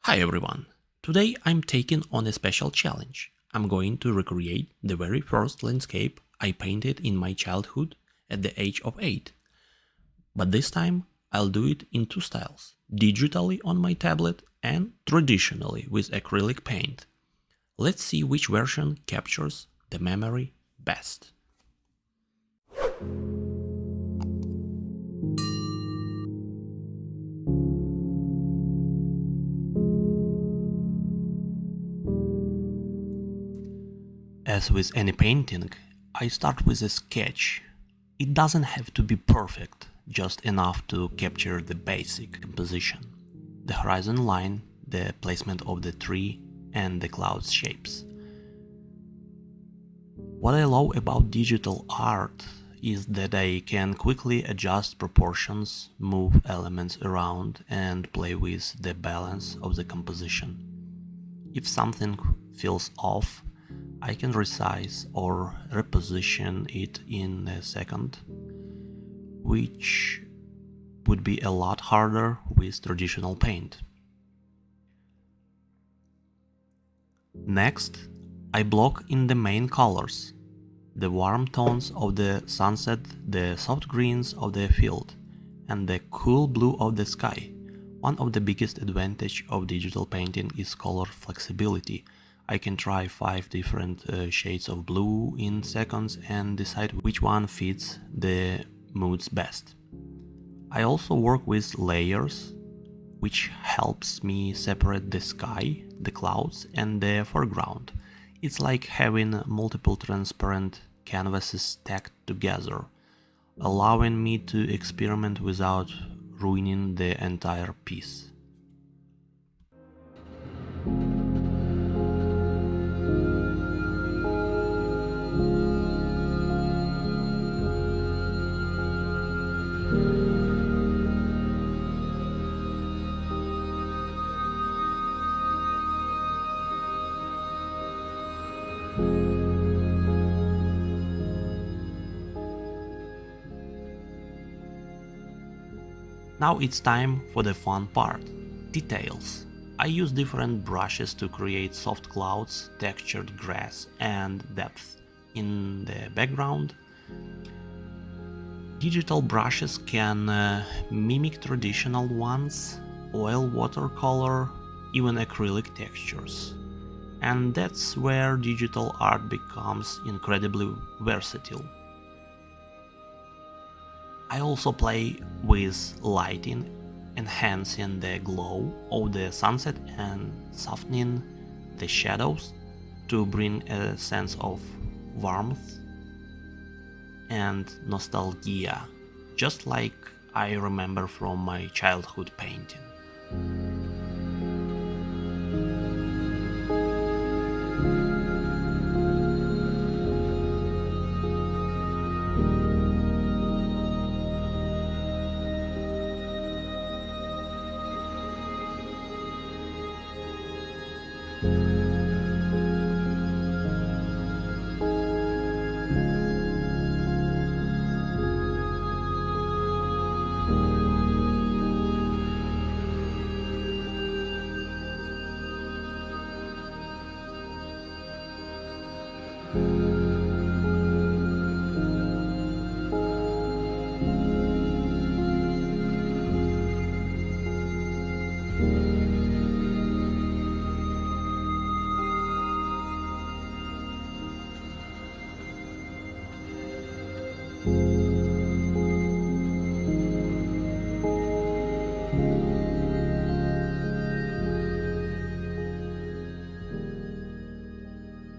Hi everyone! Today I'm taking on a special challenge. I'm going to recreate the very first landscape I painted in my childhood at the age of 8. But this time I'll do it in two styles, digitally on my tablet and traditionally with acrylic paint. Let's see which version captures the memory best. As with any painting, I start with a sketch. It doesn't have to be perfect, just enough to capture the basic composition. The horizon line, the placement of the tree, and the cloud's shapes. What I love about digital art is that I can quickly adjust proportions, move elements around, and play with the balance of the composition. If something feels off, I can resize or reposition it in a second, which would be a lot harder with traditional paint. Next, I block in the main colors, the warm tones of the sunset, the soft greens of the field, and the cool blue of the sky. One of the biggest advantages of digital painting is color flexibility. I can try 5 different shades of blue in seconds and decide which one fits the moods best. I also work with layers, which helps me separate the sky, the clouds, and the foreground. It's like having multiple transparent canvases stacked together, allowing me to experiment without ruining the entire piece. Now it's time for the fun part, details. I use different brushes to create soft clouds, textured grass and depth in the background. Digital brushes can mimic traditional ones, oil watercolor, even acrylic textures. And that's where digital art becomes incredibly versatile. I also play with lighting, enhancing the glow of the sunset and softening the shadows to bring a sense of warmth and nostalgia, just like I remember from my childhood painting.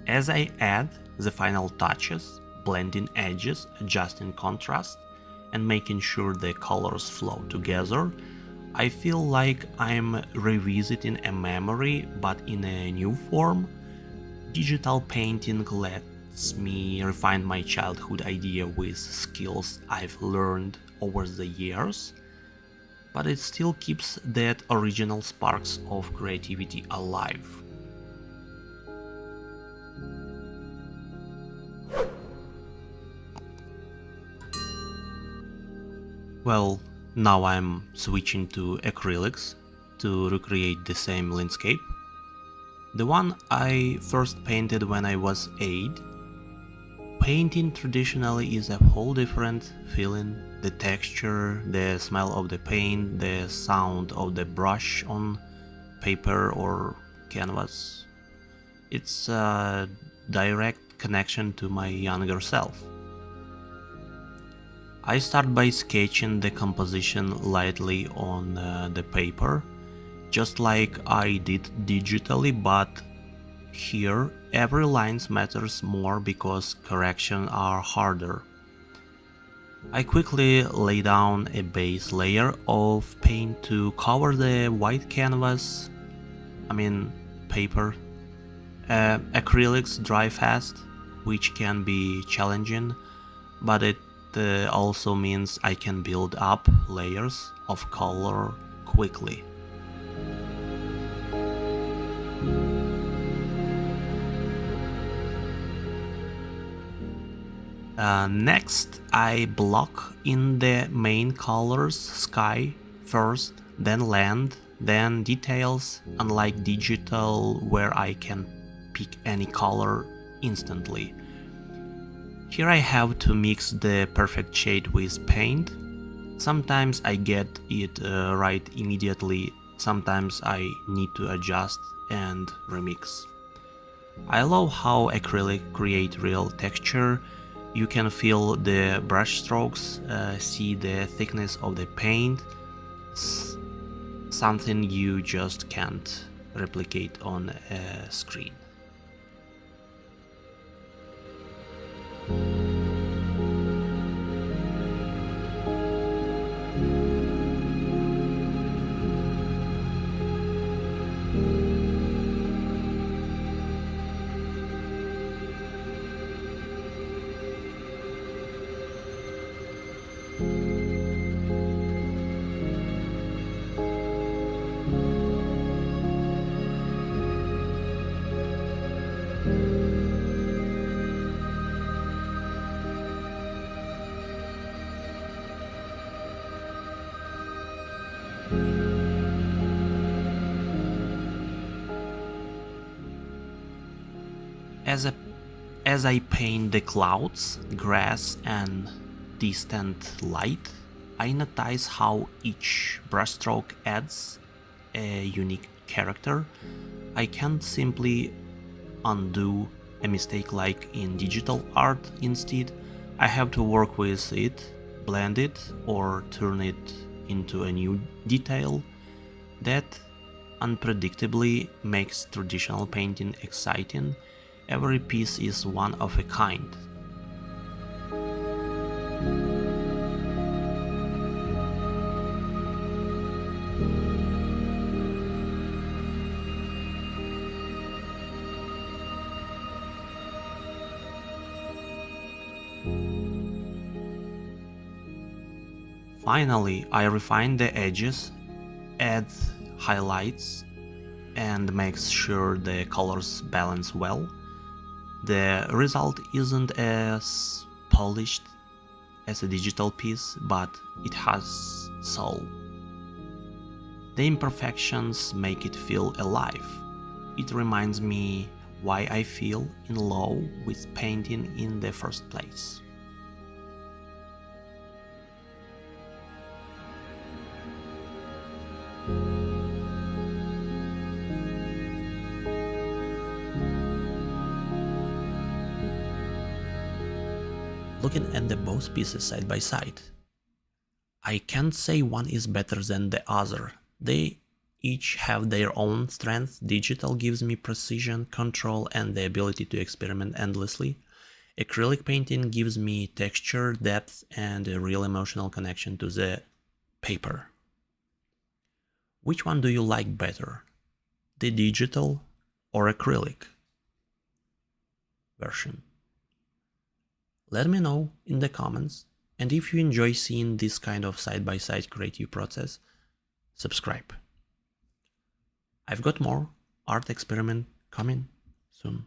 As I add the final touches, blending edges, adjusting contrast, and making sure the colors flow together, I feel like I'm revisiting a memory but in a new form. Digital painting lets me refine my childhood idea with skills I've learned over the years, but it still keeps that original sparks of creativity alive. Well, now I'm switching to acrylics to recreate the same landscape. The one I first painted when I was 8. Painting traditionally is a whole different feeling. The texture, the smell of the paint, the sound of the brush on paper or canvas. It's a direct connection to my younger self. I start by sketching the composition lightly on the paper, just like I did digitally, but here every line matters more because corrections are harder. I quickly lay down a base layer of paint to cover the white canvas, paper. Acrylics dry fast, which can be challenging, but it also means I can build up layers of color quickly. Next, I block in the main colors: sky first, then land, then details, unlike digital where I can pick any color instantly. Here I have to mix the perfect shade with paint. Sometimes I get it right immediately, sometimes I need to adjust and remix. I love how acrylic create real texture. You can feel the brush strokes, see the thickness of the paint, something you just can't replicate on a screen. As I paint the clouds, grass and distant light, I notice how each brushstroke adds a unique character. I can't simply undo a mistake like in digital art. Instead, I have to work with it, blend it, or turn it into a new detail. That unpredictably makes traditional painting exciting. Every piece is one of a kind. Finally, I refine the edges, add highlights, and make sure the colors balance well. The result isn't as polished as a digital piece, but it has soul. The imperfections make it feel alive. It reminds me why I feel in love with painting in the first place. Looking at the both pieces side by side, I can't say one is better than the other. They each have their own strengths. Digital gives me precision, control, and the ability to experiment endlessly. Acrylic painting gives me texture, depth, and a real emotional connection to the paper. Which one do you like better? The digital or acrylic version? Let me know in the comments, and if you enjoy seeing this kind of side-by-side creative process, subscribe. I've got more art experiment coming soon.